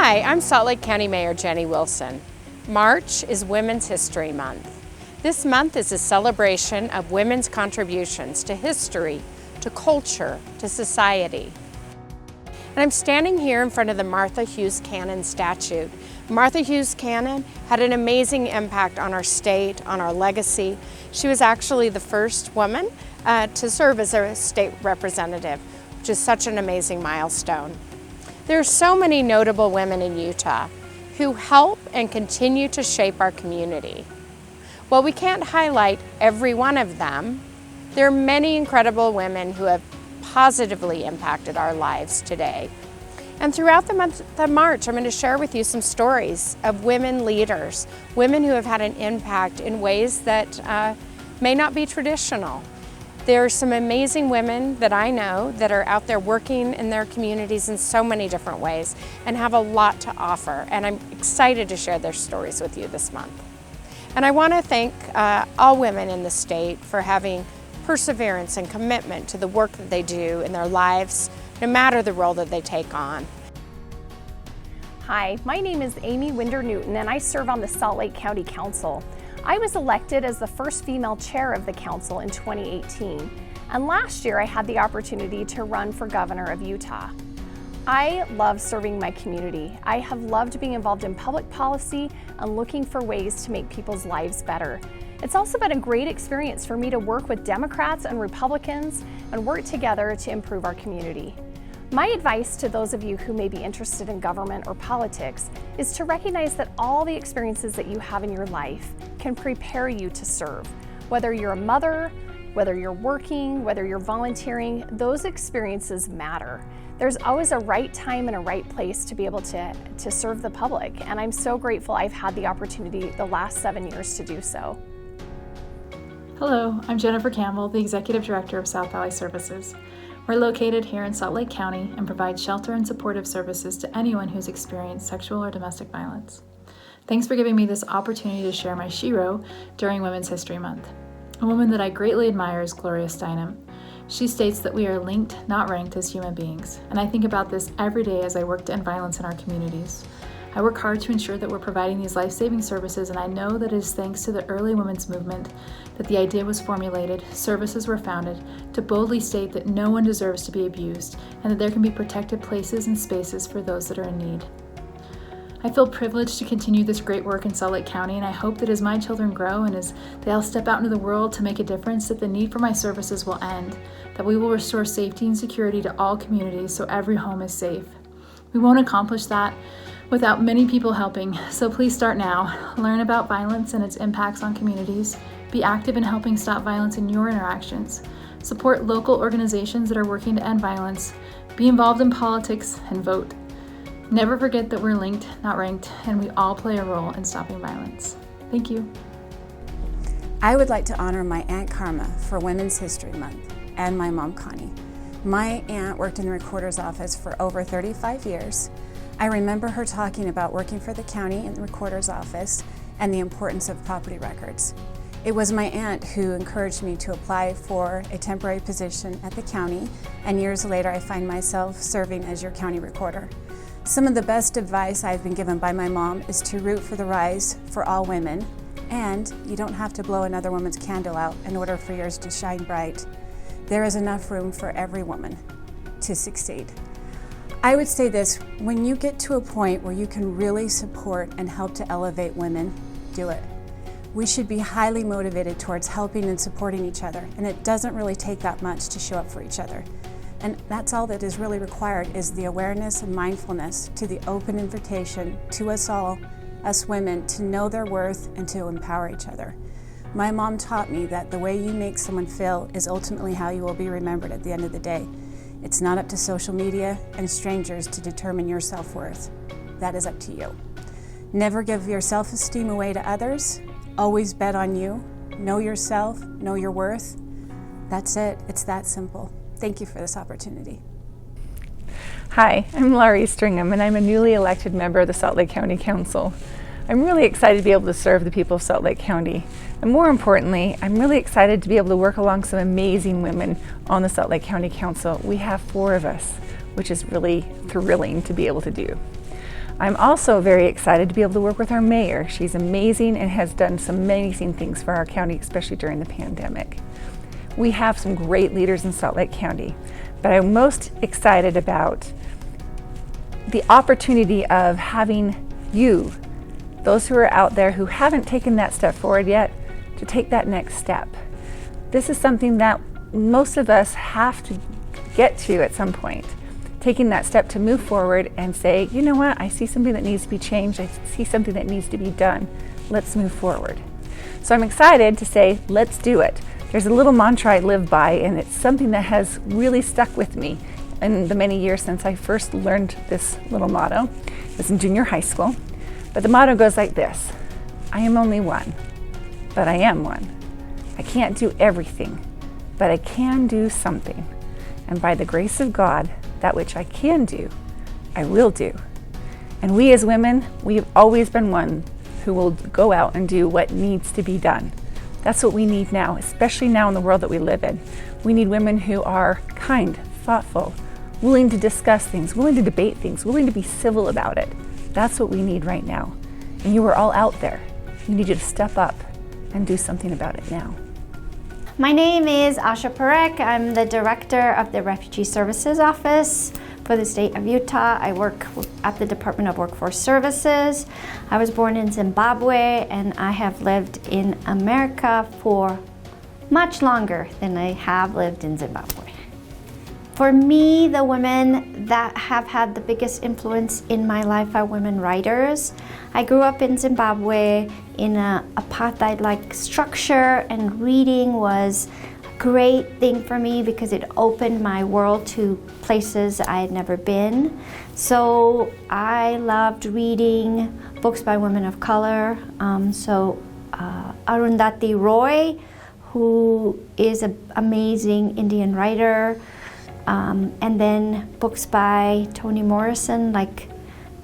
Hi, I'm Salt Lake County Mayor Jenny Wilson. March is Women's History Month. This month is a celebration of women's contributions to history, to culture, to society. And I'm standing here in front of the Martha Hughes Cannon statue. Martha Hughes Cannon had an amazing impact on our state, on our legacy. She was actually the first woman to serve as a state representative, which is such an amazing milestone. There are so many notable women in Utah who help and continue to shape our community. While we can't highlight every one of them, there are many incredible women who have positively impacted our lives today. And throughout the month of March, I'm going to share with you some stories of women leaders, women who have had an impact in ways that may not be traditional. There are some amazing women that I know that are out there working in their communities in so many different ways and have a lot to offer. And I'm excited to share their stories with you this month. And I want to thank all women in the state for having perseverance and commitment to the work that they do in their lives, no matter the role that they take on. Hi, my name is Aimee Winder-Newton and I serve on the Salt Lake County Council. I was elected as the first female chair of the council in 2018, and last year I had the opportunity to run for governor of Utah. I love serving my community. I have loved being involved in public policy and looking for ways to make people's lives better. It's also been a great experience for me to work with Democrats and Republicans and work together to improve our community. My advice to those of you who may be interested in government or politics is to recognize that all the experiences that you have in your life can prepare you to serve. Whether you're a mother, whether you're working, whether you're volunteering, those experiences matter. There's always a right time and a right place to be able to serve the public, and I'm so grateful I've had the opportunity the last 7 years to do so. Hello, I'm Jennifer Campbell, the Executive Director of South Valley Services. We're located here in Salt Lake County and provide shelter and supportive services to anyone who's experienced sexual or domestic violence. Thanks for giving me this opportunity to share my shero during Women's History Month. A woman that I greatly admire is Laurie Stringham. She states that we are linked, not ranked, as human beings, and I think about this every day as I work to end violence in our communities. I work hard to ensure that we're providing these life-saving services, and I know that it is thanks to the early women's movement that the idea was formulated, services were founded, to boldly state that no one deserves to be abused and that there can be protected places and spaces for those that are in need. I feel privileged to continue this great work in Salt Lake County, and I hope that as my children grow and as they all step out into the world to make a difference, that the need for my services will end, that we will restore safety and security to all communities so every home is safe. We won't accomplish that without many people helping, so please start now. Learn about violence and its impacts on communities. Be active in helping stop violence in your interactions. Support local organizations that are working to end violence. Be involved in politics and vote. Never forget that we're linked, not ranked, and we all play a role in stopping violence. Thank you. I would like to honor my Aunt Karma for Women's History Month and my mom Connie. My aunt worked in the recorder's office for over 35 years. I remember her talking about working for the county in the recorder's office and the importance of property records. It was my aunt who encouraged me to apply for a temporary position at the county, and years later I find myself serving as your county recorder. Some of the best advice I've been given by my mom is to root for the rise for all women, and you don't have to blow another woman's candle out in order for yours to shine bright. There is enough room for every woman to succeed. I would say this, when you get to a point where you can really support and help to elevate women, do it. We should be highly motivated towards helping and supporting each other, and it doesn't really take that much to show up for each other. And that's all that is really required, is the awareness and mindfulness to the open invitation to us all, us women, to know their worth and to empower each other. My mom taught me that the way you make someone feel is ultimately how you will be remembered at the end of the day. It's not up to social media and strangers to determine your self-worth. That is up to you. Never give your self-esteem away to others. Always bet on you. Know yourself, know your worth. That's it. It's that simple. Thank you for this opportunity. Hi, I'm Laurie Stringham, and I'm a newly elected member of the Salt Lake County Council. I'm really excited to be able to serve the people of Salt Lake County. And more importantly, I'm really excited to be able to work along some amazing women on the Salt Lake County Council. We have 4 of us, which is really thrilling to be able to do. I'm also very excited to be able to work with our mayor. She's amazing and has done some amazing things for our county, especially during the pandemic. We have some great leaders in Salt Lake County, but I'm most excited about the opportunity of having you, those who are out there who haven't taken that step forward yet, to take that next step. This is something that most of us have to get to at some point. Taking that step to move forward and say, you know what, I see something that needs to be changed, I see something that needs to be done, let's move forward. So I'm excited to say, let's do it. There's a little mantra I live by, and it's something that has really stuck with me in the many years since I first learned this little motto. It was in junior high school. But the motto goes like this: I am only one, but I am one. I can't do everything, but I can do something. And by the grace of God, that which I can do, I will do. And we as women, we've always been one who will go out and do what needs to be done. That's what we need now, especially now in the world that we live in. We need women who are kind, thoughtful, willing to discuss things, willing to debate things, willing to be civil about it. That's what we need right now. And you are all out there. We need you to step up and do something about it now. My name is Asha Parekh. I'm the director of the Refugee Services Office for the state of Utah. I work at the Department of Workforce Services. I was born in Zimbabwe, and I have lived in America for much longer than I have lived in Zimbabwe. For me, the women that have had the biggest influence in my life are women writers. I grew up in Zimbabwe in an apartheid-like structure, and reading was a great thing for me because it opened my world to places I had never been. So I loved reading books by women of color. Arundhati Roy, who is an amazing Indian writer, and then books by Toni Morrison, like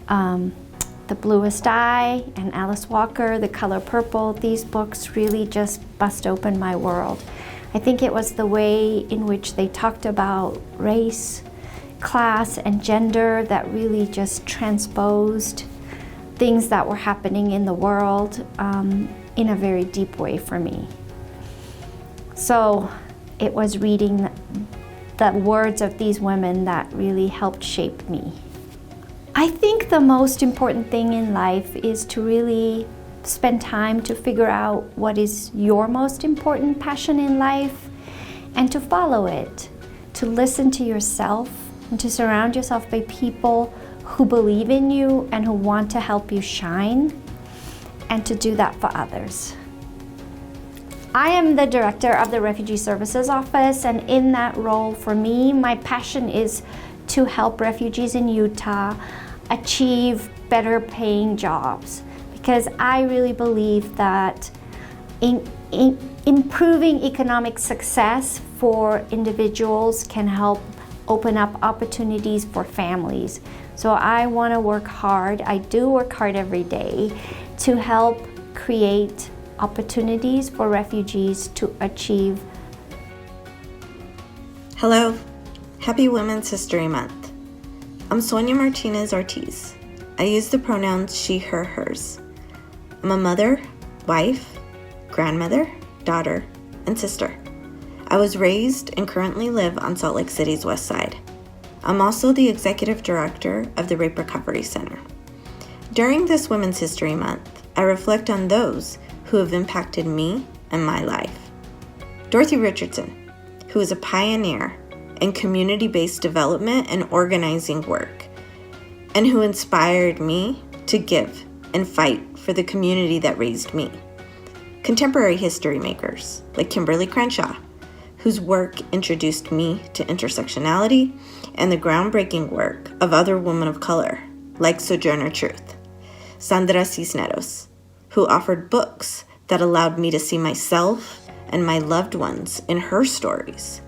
The Bluest Eye and Alice Walker, The Color Purple. These books really just bust open my world. I think it was the way in which they talked about race, class, and gender that really just transposed things that were happening in the world in a very deep way for me. So it was reading the words of these women that really helped shape me. I think the most important thing in life is to really spend time to figure out what is your most important passion in life and to follow it, to listen to yourself and to surround yourself by people who believe in you and who want to help you shine, and to do that for others. I am the director of the Refugee Services Office, and in that role, for me, my passion is to help refugees in Utah achieve better paying jobs, because I really believe that improving economic success for individuals can help open up opportunities for families. So I want to work hard, I do work hard every day to help create opportunities for refugees to achieve. Hello, happy Women's History Month. I'm Sonya Martinez-Ortiz. I use the pronouns she, her, hers. I'm a mother, wife, grandmother, daughter, and sister. I was raised and currently live on Salt Lake City's west side. I'm also the executive director of the Rape Recovery Center. During this Women's History Month, I reflect on those who have impacted me and my life. Dorothy Richardson, who is a pioneer in community-based development and organizing work, and who inspired me to give and fight for the community that raised me. Contemporary history makers like Kimberly Crenshaw, whose work introduced me to intersectionality and the groundbreaking work of other women of color like Sojourner Truth. Sandra Cisneros, who offered books that allowed me to see myself and my loved ones in her stories.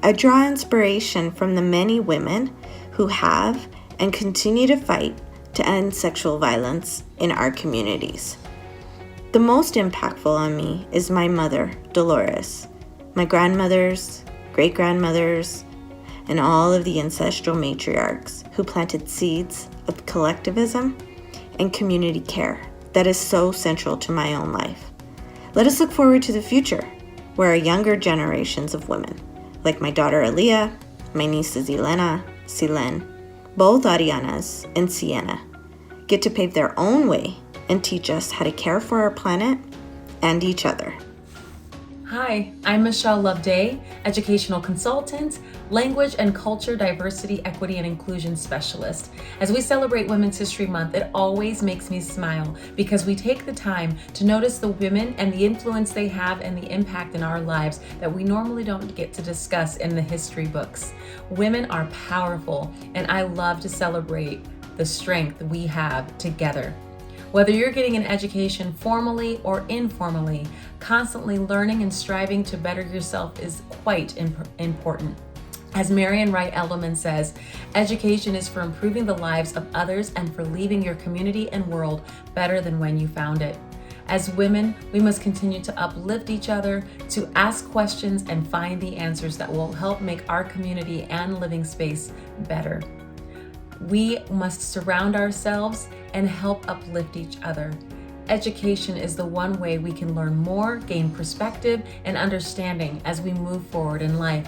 I draw inspiration from the many women who have and continue to fight to end sexual violence in our communities. The most impactful on me is my mother, Dolores, my grandmothers, great-grandmothers, and all of the ancestral matriarchs who planted seeds of collectivism and community care that is so central to my own life. Let us look forward to the future, where our younger generations of women, like my daughter Aaliyah, my nieces Elena, Silen, both Arianas, and Sienna, get to pave their own way and teach us how to care for our planet and each other. Hi, I'm Michelle Loveday, educational consultant, language and culture diversity, equity, and inclusion specialist. As we celebrate Women's History Month, it always makes me smile because we take the time to notice the women and the influence they have and the impact in our lives that we normally don't get to discuss in the history books. Women are powerful, and I love to celebrate the strength we have together. Whether you're getting an education formally or informally, constantly learning and striving to better yourself is quite important. As Marian Wright Edelman says, education is for improving the lives of others and for leaving your community and world better than when you found it. As women, we must continue to uplift each other, to ask questions and find the answers that will help make our community and living space better. We must surround ourselves and help uplift each other. Education is the one way we can learn more, gain perspective and understanding as we move forward in life.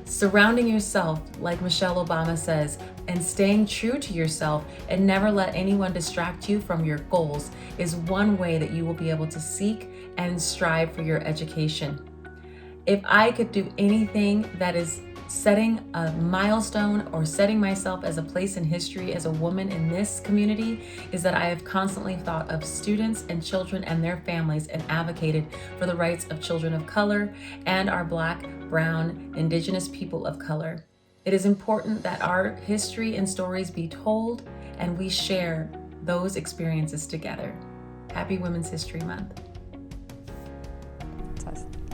Surrounding yourself, like Michelle Obama says, and staying true to yourself and never let anyone distract you from your goals is one way that you will be able to seek and strive for your education. If I could do anything that is setting a milestone or setting myself as a place in history as a woman in this community, is that I have constantly thought of students and children and their families and advocated for the rights of children of color and our Black, Brown, Indigenous people of color. It is important that our history and stories be told and we share those experiences together. Happy Women's History Month.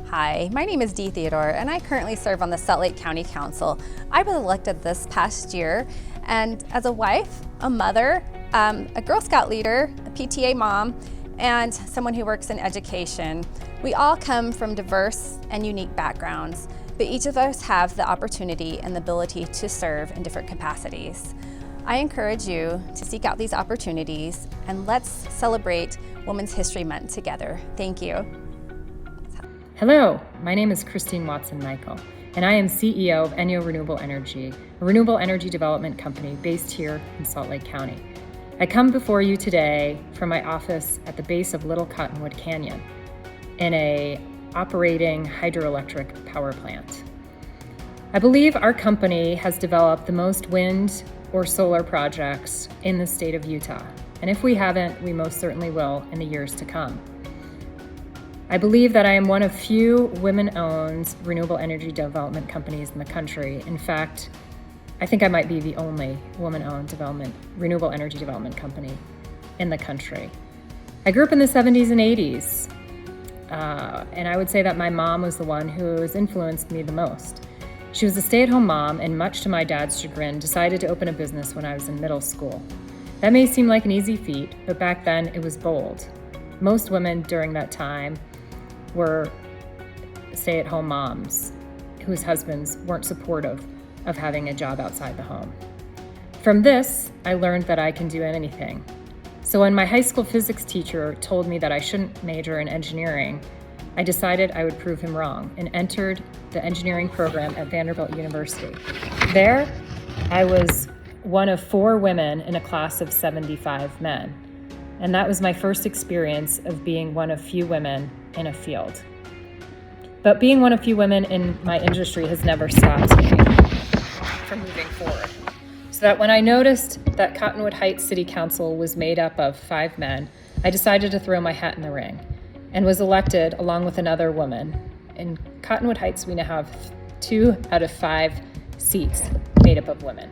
Hi, my name is Dea Theodore, and I currently serve on the Salt Lake County Council. I was elected this past year, and as a wife, a mother, a Girl Scout leader, a PTA mom, and someone who works in education, we all come from diverse and unique backgrounds, but each of us have the opportunity and the ability to serve in different capacities. I encourage you to seek out these opportunities, and let's celebrate Women's History Month together. Thank you. Hello, my name is Christine Watson-Mikell, and I am CEO of Enyo Renewable Energy, a renewable energy development company based here in Salt Lake County. I come before you today from my office at the base of Little Cottonwood Canyon in a operating hydroelectric power plant. I believe our company has developed the most wind or solar projects in the state of Utah, and if we haven't, we most certainly will in the years to come. I believe that I am one of few women-owned renewable energy development companies in the country. In fact, I think I might be the only woman-owned renewable energy development company in the country. I grew up in the 70s and 80s, and I would say that my mom was the one who has influenced me the most. She was a stay-at-home mom, and much to my dad's chagrin, decided to open a business when I was in middle school. That may seem like an easy feat, but back then it was bold. Most women during that time were stay-at-home moms whose husbands weren't supportive of having a job outside the home. From this, I learned that I can do anything. So when my high school physics teacher told me that I shouldn't major in engineering, I decided I would prove him wrong and entered the engineering program at Vanderbilt University. There, I was one of 4 women in a class of 75 men. And that was my first experience of being one of few women in a field. But being one of few women in my industry has never stopped me from moving forward. So that when I noticed that Cottonwood Heights City Council was made up of 5 men, I decided to throw my hat in the ring and was elected along with another woman. In Cottonwood Heights, we now have 2 out of 5 seats made up of women.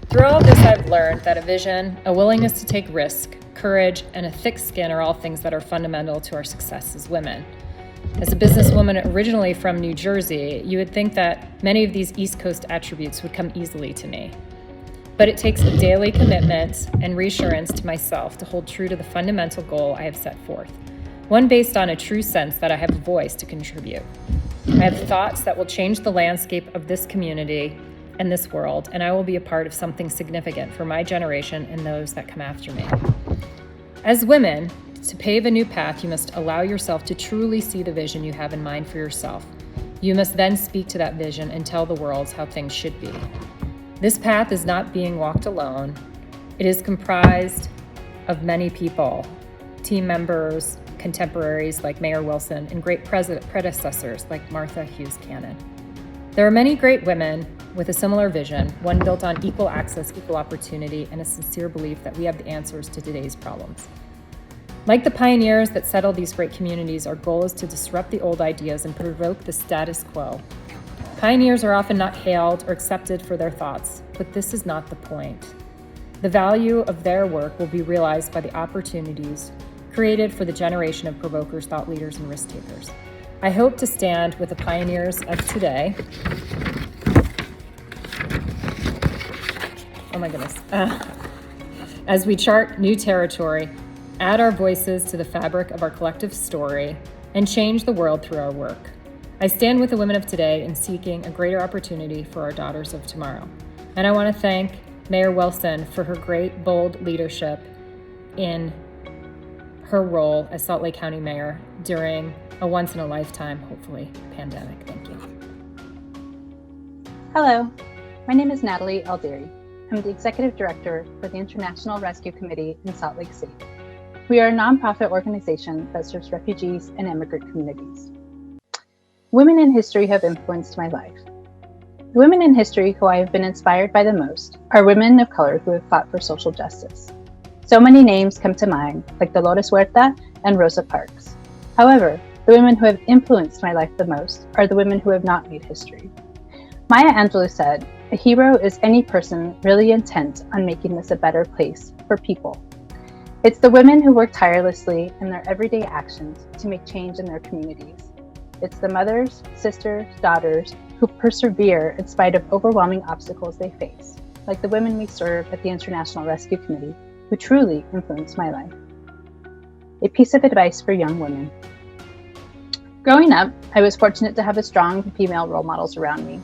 Through all of this, I've learned that a vision, a willingness to take risk, courage, and a thick skin are all things that are fundamental to our success as women. As a businesswoman originally from New Jersey, you would think that many of these East Coast attributes would come easily to me. But it takes a daily commitment and reassurance to myself to hold true to the fundamental goal I have set forth, one based on a true sense that I have a voice to contribute. I have thoughts that will change the landscape of this community and this world, and I will be a part of something significant for my generation and those that come after me. As women, to pave a new path, you must allow yourself to truly see the vision you have in mind for yourself. You must then speak to that vision and tell the world how things should be. This path is not being walked alone. It is comprised of many people, team members, contemporaries like Mayor Wilson, and great predecessors like Martha Hughes Cannon. There are many great women with a similar vision, one built on equal access, equal opportunity, and a sincere belief that we have the answers to today's problems. Like the pioneers that settled these great communities, our goal is to disrupt the old ideas and provoke the status quo. Pioneers are often not hailed or accepted for their thoughts, but this is not the point. The value of their work will be realized by the opportunities created for the generation of provokers, thought leaders, and risk takers. I hope to stand with the pioneers of today. Oh my goodness. As we chart new territory, add our voices to the fabric of our collective story, and change the world through our work. I stand with the women of today in seeking a greater opportunity for our daughters of tomorrow. And I want to thank Mayor Wilson for her great, bold leadership in her role as Salt Lake County Mayor during a once-in-a-lifetime, hopefully, pandemic. Thank you. Hello, my name is Natalie El-Deiry. I'm the Executive Director for the International Rescue Committee in Salt Lake City. We are a nonprofit organization that serves refugees and immigrant communities. Women in history have influenced my life. The women in history who I have been inspired by the most are women of color who have fought for social justice. So many names come to mind, like Dolores Huerta and Rosa Parks. However, the women who have influenced my life the most are the women who have not made history. Maya Angelou said, "A hero is any person really intent on making this a better place for people." It's the women who work tirelessly in their everyday actions to make change in their communities. It's the mothers, sisters, daughters who persevere in spite of overwhelming obstacles they face, like the women we serve at the International Rescue Committee, who truly influenced my life. A piece of advice for young women. Growing up, I was fortunate to have strong female role models around me.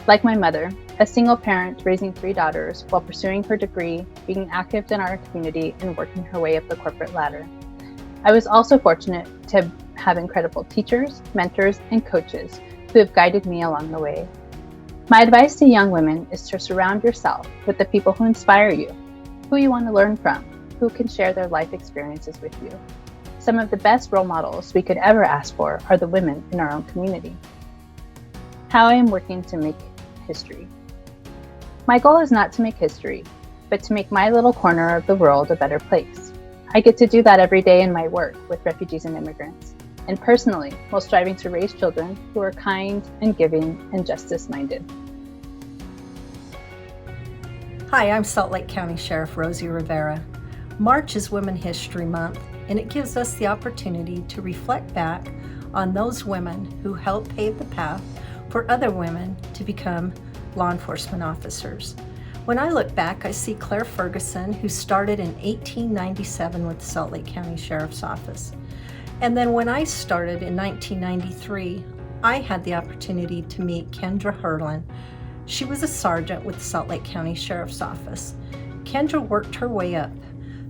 Like my mother, a single parent raising 3 daughters while pursuing her degree, being active in our community, and working her way up the corporate ladder. I was also fortunate to have incredible teachers, mentors, and coaches who have guided me along the way. My advice to young women is to surround yourself with the people who inspire you, who you want to learn from, who can share their life experiences with you. Some of the best role models we could ever ask for are the women in our own community. How I am working to make history. My goal is not to make history, but to make my little corner of the world a better place. I get to do that every day in my work with refugees and immigrants, and personally, while striving to raise children who are kind and giving and justice-minded. Hi, I'm Salt Lake County Sheriff Rosie Rivera. March is Women History Month, and it gives us the opportunity to reflect back on those women who helped pave the path for other women to become law enforcement officers. When I look back, I see Claire Ferguson, who started in 1897 with the Salt Lake County Sheriff's Office. And then when I started in 1993, I had the opportunity to meet Kendra Herlin. She was a sergeant with the Salt Lake County Sheriff's Office. Kendra worked her way up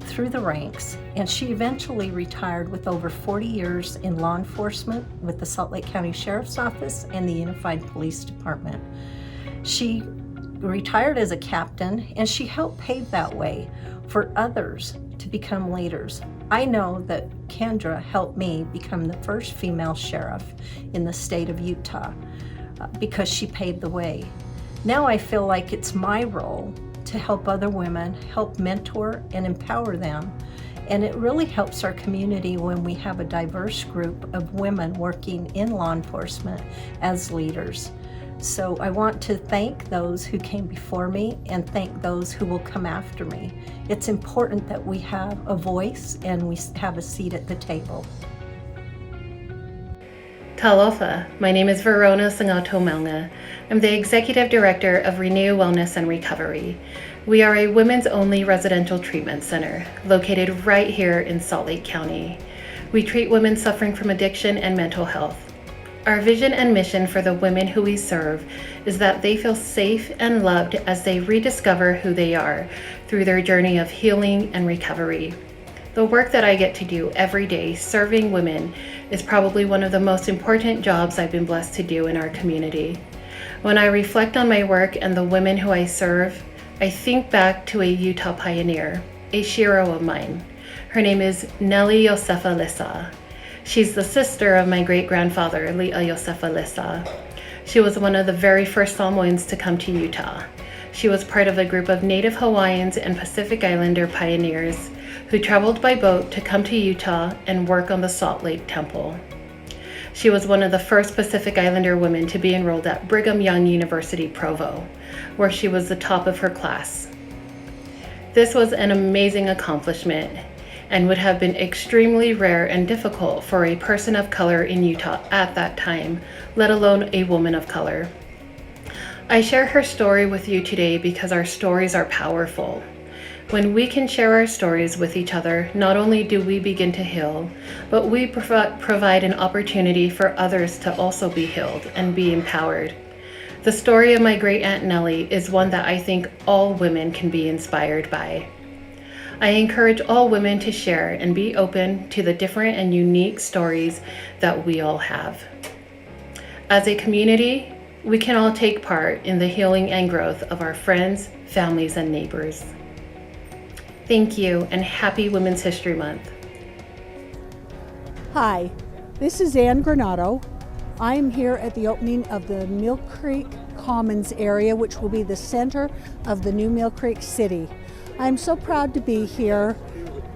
through the ranks, and she eventually retired with over 40 years in law enforcement with the Salt Lake County Sheriff's Office and the Unified Police Department. She retired as a captain, and she helped pave that way for others to become leaders. I know that Kendra helped me become the first female sheriff in the state of Utah because she paved the way. Now I feel like it's my role to help other women, help mentor and empower them. And it really helps our community when we have a diverse group of women working in law enforcement as leaders. So I want to thank those who came before me and thank those who will come after me. It's important that we have a voice and we have a seat at the table. Talofa, my name is Verona Mauga. I'm the Executive Director of Renew Wellness and Recovery. We are a women's-only residential treatment center located right here in Salt Lake County. We treat women suffering from addiction and mental health. Our vision and mission for the women who we serve is that they feel safe and loved as they rediscover who they are through their journey of healing and recovery. The work that I get to do every day serving women is probably one of the most important jobs I've been blessed to do in our community. When I reflect on my work and the women who I serve, I think back to a Utah pioneer, a shero of mine. Her name is Nellie Josefa Lissa. She's the sister of my great-grandfather, Leah Josefa Lissa. She was one of the very first Samoans to come to Utah. She was part of a group of Native Hawaiians and Pacific Islander pioneers who traveled by boat to come to Utah and work on the Salt Lake Temple. She was one of the first Pacific Islander women to be enrolled at Brigham Young University, Provo, where she was the top of her class. This was an amazing accomplishment and would have been extremely rare and difficult for a person of color in Utah at that time, let alone a woman of color. I share her story with you today because our stories are powerful. When we can share our stories with each other, not only do we begin to heal, but we provide an opportunity for others to also be healed and be empowered. The story of my great Aunt Nellie is one that I think all women can be inspired by. I encourage all women to share and be open to the different and unique stories that we all have. As a community, we can all take part in the healing and growth of our friends, families, and neighbors. Thank you, and happy Women's History Month. Hi, this is Ann Granato. I am here at the opening of the Mill Creek Commons area, which will be the center of the new Mill Creek City. I'm so proud to be here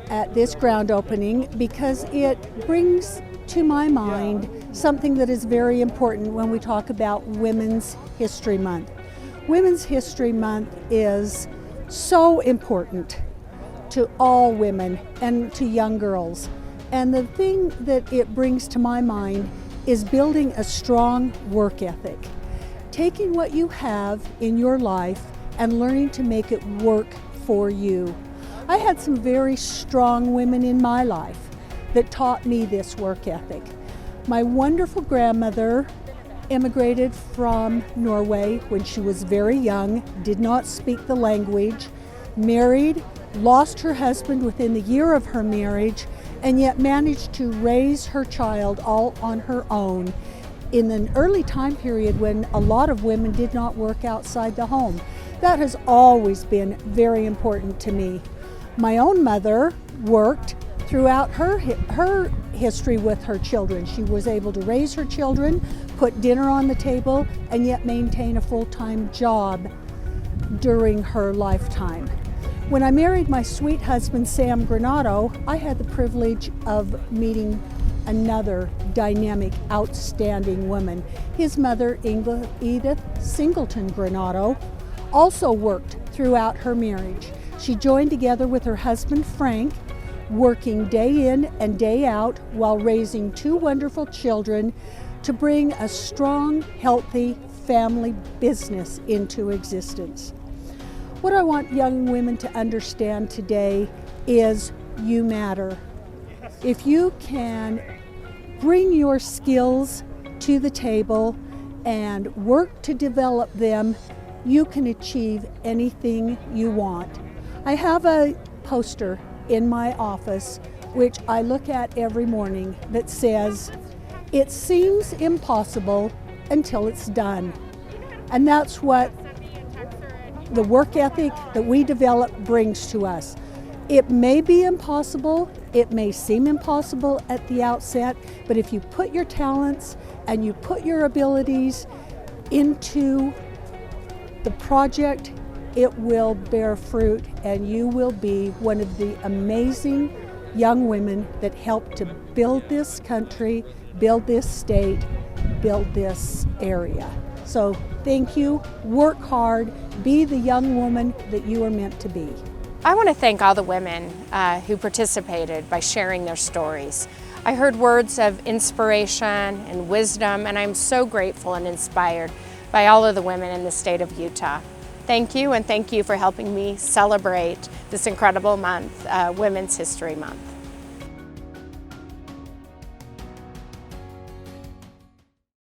at this ground opening because it brings to my mind something that is very important when we talk about Women's History Month. Women's History Month is so important to all women and to young girls. And the thing that it brings to my mind is building a strong work ethic. Taking what you have in your life and learning to make it work for you. I had some very strong women in my life that taught me this work ethic. My wonderful grandmother immigrated from Norway when she was very young, did not speak the language, married, lost her husband within the year of her marriage, and yet managed to raise her child all on her own in an early time period when a lot of women did not work outside the home. That has always been very important to me. My own mother worked throughout her history with her children. She was able to raise her children, put dinner on the table, and yet maintain a full-time job during her lifetime. When I married my sweet husband, Sam Granato, I had the privilege of meeting another dynamic, outstanding woman. His mother, Edith Singleton Granato, also worked throughout her marriage. She joined together with her husband, Frank, working day in and day out while raising two wonderful children to bring a strong, healthy family business into existence. What I want young women to understand today is you matter. If you can bring your skills to the table and work to develop them, you can achieve anything you want. I have a poster in my office which I look at every morning that says, "It seems impossible until it's done." And that's what the work ethic that we develop brings to us. It may be impossible, it may seem impossible at the outset, but if you put your talents and you put your abilities into the project, it will bear fruit and you will be one of the amazing young women that help to build this country, build this state, build this area. So thank you, work hard, be the young woman that you are meant to be. I want to thank all the women who participated by sharing their stories. I heard words of inspiration and wisdom, and I'm so grateful and inspired by all of the women in the state of Utah. Thank you, and thank you for helping me celebrate this incredible month, Women's History Month.